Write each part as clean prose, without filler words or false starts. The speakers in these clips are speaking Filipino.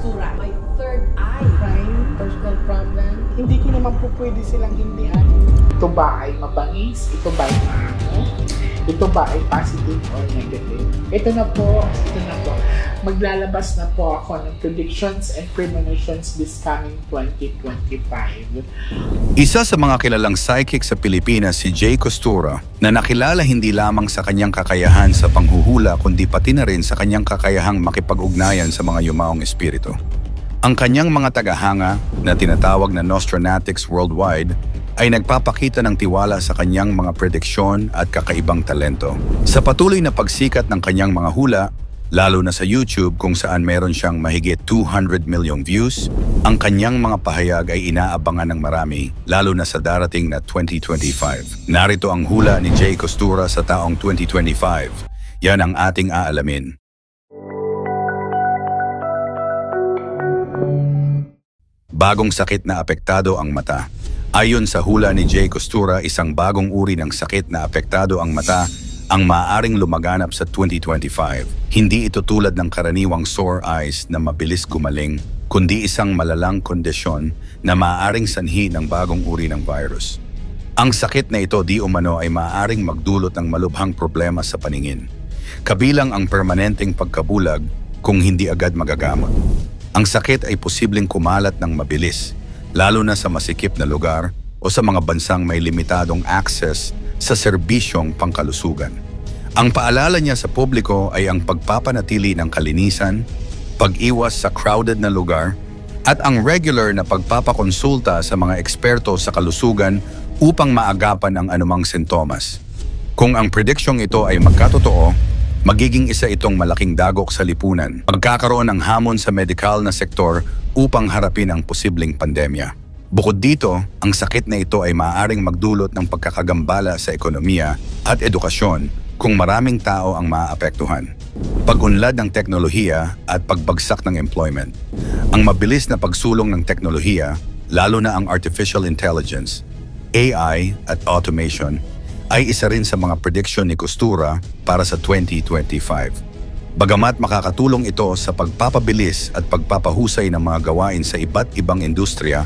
Costura, may third eye. Crime, personal problem, hindi ko naman po pwede silang hindihan. Ito ba ay mabangis? Ito ba ay maano? Ito ba ay positive or negative? Ito na po. Maglalabas na po ako ng predictions and premonitions this coming 2025. Isa sa mga kilalang psychic sa Pilipinas si Jay Costura na nakilala hindi lamang sa kanyang kakayahan sa panghuhula kundi pati na rin sa kanyang kakayahang makipag-ugnayan sa mga yumaong espiritu. Ang kanyang mga tagahanga na tinatawag na Nostronatics Worldwide ay nagpapakita ng tiwala sa kanyang mga prediksyon at kakaibang talento. Sa patuloy na pagsikat ng kanyang mga hula, lalo na sa YouTube kung saan meron siyang mahigit 200 milyong views, ang kanyang mga pahayag ay inaabangan ng marami, lalo na sa darating na 2025. Narito ang hula ni Jay Costura sa taong 2025. Yan ang ating aalamin. Bagong sakit na apektado ang mata. Ayon sa hula ni Jay Costura, isang bagong uri ng sakit na apektado ang mata ang maaaring lumaganap sa 2025. Hindi ito tulad ng karaniwang sore eyes na mabilis gumaling, kundi isang malalang kondisyon na maaaring sanhi ng bagong uri ng virus. Ang sakit na ito di umano ay maaaring magdulot ng malubhang problema sa paningin, kabilang ang permanenteng pagkabulag kung hindi agad magagamot. Ang sakit ay posibleng kumalat ng mabilis, lalo na sa masikip na lugar o sa mga bansang may limitadong access sa serbisyong pangkalusugan. Ang paalala niya sa publiko ay ang pagpapanatili ng kalinisan, pag-iwas sa crowded na lugar, at ang regular na pagpapakonsulta sa mga eksperto sa kalusugan upang maagapan ang anumang sintomas. Kung ang prediksyong ito ay magkatotoo, magiging isa itong malaking dagok sa lipunan. Magkakaroon ng hamon sa medikal na sektor upang harapin ang posibleng pandemya. Bukod dito, ang sakit na ito ay maaaring magdulot ng pagkakagambala sa ekonomiya at edukasyon kung maraming tao ang maaapektuhan. Pag-unlad ng teknolohiya at pagbagsak ng employment. Ang mabilis na pagsulong ng teknolohiya, lalo na ang artificial intelligence, AI at automation, ay isa rin sa mga prediction ni Costura para sa 2025. Bagamat makakatulong ito sa pagpapabilis at pagpapahusay ng mga gawain sa iba't ibang industriya,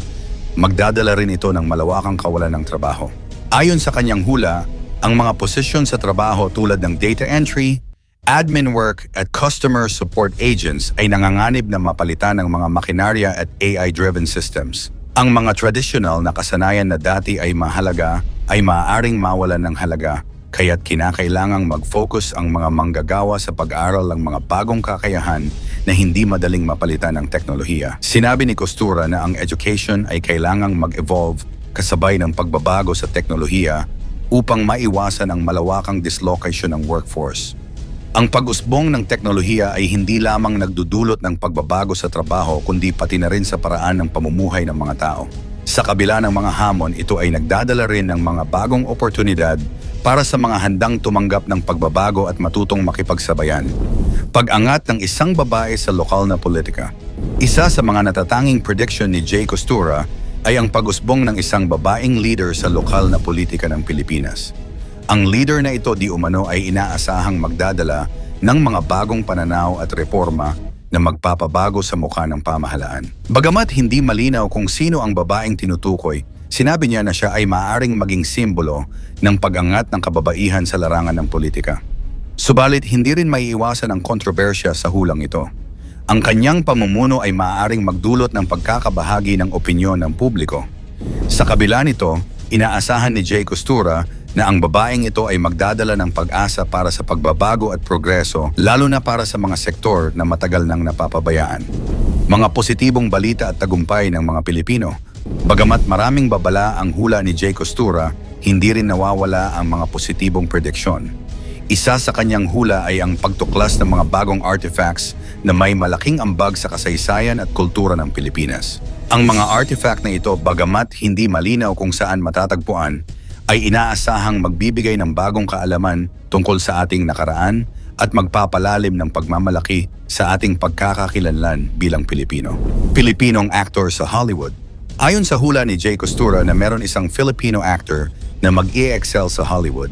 magdadala rin ito ng malawakang kawalan ng trabaho. Ayon sa kanyang hula, ang mga posisyon sa trabaho tulad ng data entry, admin work at customer support agents ay nanganganib na mapalitan ng mga makinarya at AI-driven systems. Ang mga traditional na kasanayan na dati ay mahalaga ay maaaring mawalan ng halaga, kaya't kinakailangang mag-focus ang mga manggagawa sa pag-aral ng mga bagong kakayahan na hindi madaling mapalitan ng teknolohiya. Sinabi ni Costura na ang education ay kailangang mag-evolve kasabay ng pagbabago sa teknolohiya upang maiwasan ang malawakang dislocation ng workforce. Ang pag-usbong ng teknolohiya ay hindi lamang nagdudulot ng pagbabago sa trabaho kundi pati na rin sa paraan ng pamumuhay ng mga tao. Sa kabila ng mga hamon, ito ay nagdadala rin ng mga bagong oportunidad para sa mga handang tumanggap ng pagbabago at matutong makipagsabayan. Pag-angat ng isang babae sa lokal na politika. Isa sa mga natatanging prediction ni Jay Costura ay ang pag-usbong ng isang babaeng leader sa lokal na politika ng Pilipinas. Ang leader na ito di umano ay inaasahang magdadala ng mga bagong pananaw at reforma na magpapabago sa mukha ng pamahalaan. Bagamat hindi malinaw kung sino ang babaeng tinutukoy, sinabi niya na siya ay maaaring maging simbolo ng pag-angat ng kababaihan sa larangan ng politika. Subalit hindi rin maiiwasan ang kontrobersya sa hulang ito. Ang kanyang pamumuno ay maaaring magdulot ng pagkakabahagi ng opinyon ng publiko. Sa kabila nito, inaasahan ni Jay Costura na ang babaeng ito ay magdadala ng pag-asa para sa pagbabago at progreso, lalo na para sa mga sektor na matagal nang napapabayaan. Mga positibong balita at tagumpay ng mga Pilipino. Bagamat maraming babala ang hula ni Jay Costura, hindi rin nawawala ang mga positibong prediksyon. Isa sa kanyang hula ay ang pagtuklas ng mga bagong artifacts na may malaking ambag sa kasaysayan at kultura ng Pilipinas. Ang mga artifact na ito, bagamat hindi malinaw kung saan matatagpuan, ay inaasahang magbibigay ng bagong kaalaman tungkol sa ating nakaraan at magpapalalim ng pagmamalaki sa ating pagkakakilanlan bilang Pilipino. Pilipinong actor sa Hollywood. Ayon sa hula ni Jay Costura na meron isang Filipino actor na mag-i-excel sa Hollywood.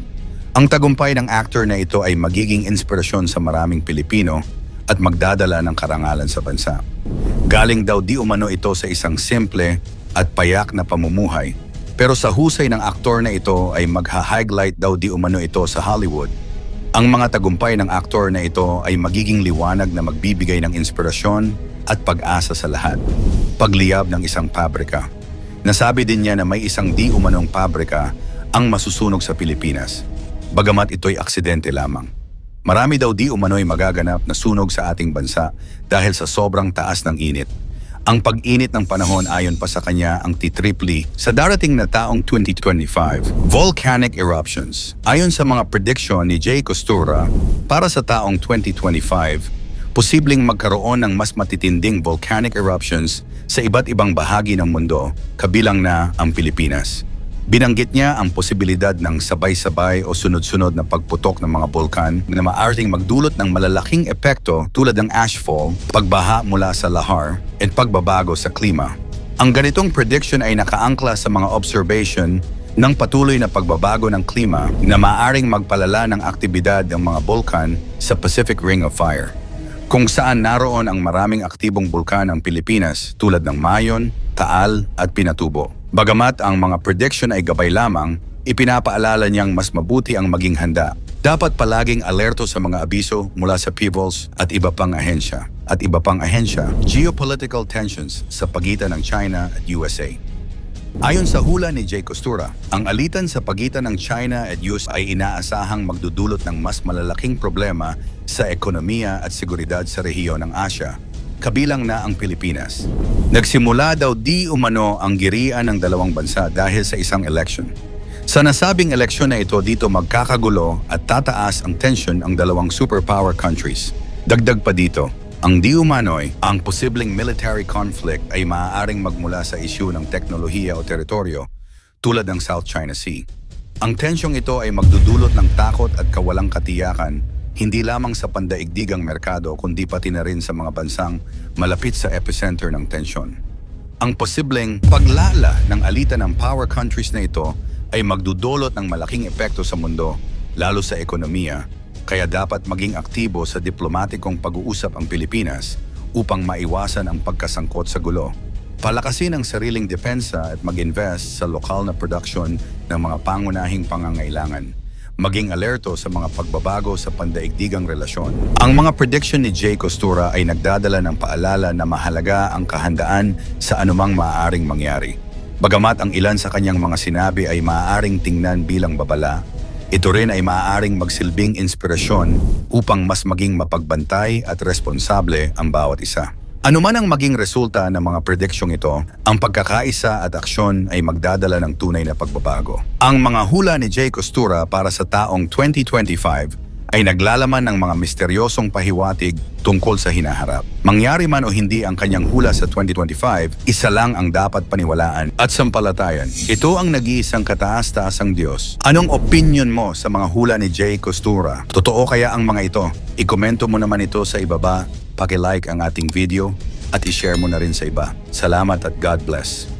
Ang tagumpay ng actor na ito ay magiging inspirasyon sa maraming Pilipino at magdadala ng karangalan sa bansa. Galing daw di umano ito sa isang simple at payak na pamumuhay, pero sa husay ng aktor na ito ay magha-highlight daw di umano ito sa Hollywood. Ang mga tagumpay ng aktor na ito ay magiging liwanag na magbibigay ng inspirasyon at pag-asa sa lahat. Pagliyab ng isang pabrika. Nasabi din niya na may isang di umanong pabrika ang masusunog sa Pilipinas, bagamat ito'y aksidente lamang. Marami daw di umano'y magaganap na sunog sa ating bansa dahil sa sobrang taas ng init. Ang pag-init ng panahon ayon pa sa kanya ang titripli sa darating na taong 2025. Volcanic eruptions. Ayon sa mga prediction ni Jay Costura, para sa taong 2025, posibleng magkaroon ng mas matitinding volcanic eruptions sa iba't ibang bahagi ng mundo, kabilang na ang Pilipinas. Binanggit niya ang posibilidad ng sabay-sabay o sunod-sunod na pagputok ng mga bulkan na maaaring magdulot ng malalaking epekto tulad ng ashfall, pagbaha mula sa lahar, at pagbabago sa klima. Ang ganitong prediction ay nakaangkla sa mga observation ng patuloy na pagbabago ng klima na maaaring magpalala ng aktibidad ng mga bulkan sa Pacific Ring of Fire, kung saan naroon ang maraming aktibong bulkan ng Pilipinas tulad ng Mayon, Taal at Pinatubo. Bagamat ang mga prediction ay gabay lamang, ipinapaalala niyang mas mabuti ang maging handa. Dapat palaging alerto sa mga abiso mula sa PIVOLS at iba pang ahensya. Geopolitical tensions sa pagitan ng China at USA. Ayon sa hula ni Jay Costura, ang alitan sa pagitan ng China at US ay inaasahang magdudulot ng mas malalaking problema sa ekonomiya at seguridad sa rehiyon ng Asya, kabilang na ang Pilipinas. Nagsimula daw di umano ang girian ng dalawang bansa dahil sa isang election. Sa nasabing eleksyon na ito, dito magkakagulo at tataas ang tension ang dalawang superpower countries. Dagdag pa dito, ang di umano'y ang posibleng military conflict ay maaaring magmula sa isyu ng teknolohiya o teritoryo tulad ng South China Sea. Ang tensyong ito ay magdudulot ng takot at kawalang katiyakan hindi lamang sa pandaigdigang merkado kundi pati na rin sa mga bansang malapit sa epicenter ng tensyon. Ang posibleng paglala ng alitan ng power countries na ito ay magdudulot ng malaking epekto sa mundo, lalo sa ekonomiya, kaya dapat maging aktibo sa diplomatikong pag-uusap ang Pilipinas upang maiwasan ang pagkasangkot sa gulo. Palakasin ang sariling depensa at mag-invest sa lokal na produksyon ng mga pangunahing pangangailangan. Maging alerto sa mga pagbabago sa pandaigdigang relasyon. Ang mga prediction ni Jay Costura ay nagdadala ng paalala na mahalaga ang kahandaan sa anumang maaaring mangyari. Bagamat ang ilan sa kanyang mga sinabi ay maaaring tingnan bilang babala, ito rin ay maaaring magsilbing inspirasyon upang mas maging mapagbantay at responsable ang bawat isa. Ano man ang maging resulta ng mga prediksyong ito, ang pagkakaisa at aksyon ay magdadala ng tunay na pagbabago. Ang mga hula ni Jay Costura para sa taong 2025 ay naglalaman ng mga misteryosong pahiwatig tungkol sa hinaharap. Mangyari man o hindi ang kanyang hula sa 2025, isa lang ang dapat paniwalaan at sampalatayan. Ito ang nag-iisang kataas-taasang Diyos. Anong opinion mo sa mga hula ni Jay Costura? Totoo kaya ang mga ito? Ikomento mo naman ito sa ibaba. Paki-like ang ating video at i-share mo na rin sa iba. Salamat at God bless.